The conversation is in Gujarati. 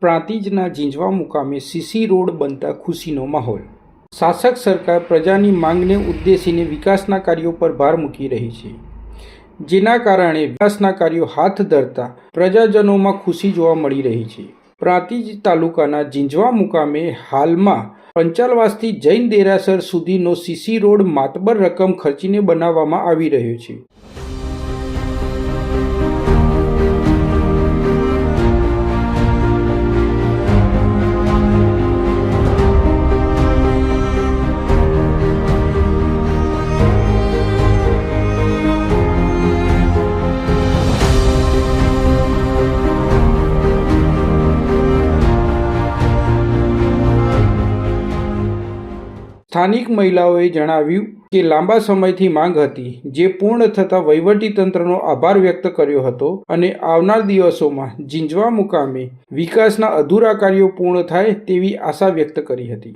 પ્રાંતિજના ઝીંઝવા મુકામે સીસી રોડ બનતા ખુશીનો માહોલ। શાસક સરકાર પ્રજાની માંગને ઉદ્દેશીને વિકાસના કાર્યો પર ભાર મૂકી રહી છે, જેના કારણે વિકાસના કાર્યો હાથ ધરતા પ્રજાજનોમાં ખુશી જોવા મળી રહી છે। પ્રાંતિજ તાલુકાના ઝીંઝવા મુકામે હાલમાં પંચાલવાસથી જૈન દેરાસર સુધીનો સીસી રોડ માતબર રકમ ખર્ચીને બનાવવામાં આવી રહ્યો છે। સ્થાનિક મહિલાઓએ જણાવ્યું કે લાંબા સમયથી માંગ હતી, જે પૂર્ણ થતાં વહીવટીતંત્રનો આભાર વ્યક્ત કર્યો હતો અને આવનાર દિવસોમાં ઝીંઝવા મુકામે વિકાસના અધૂરા કાર્યો પૂર્ણ થાય તેવી આશા વ્યક્ત કરી હતી।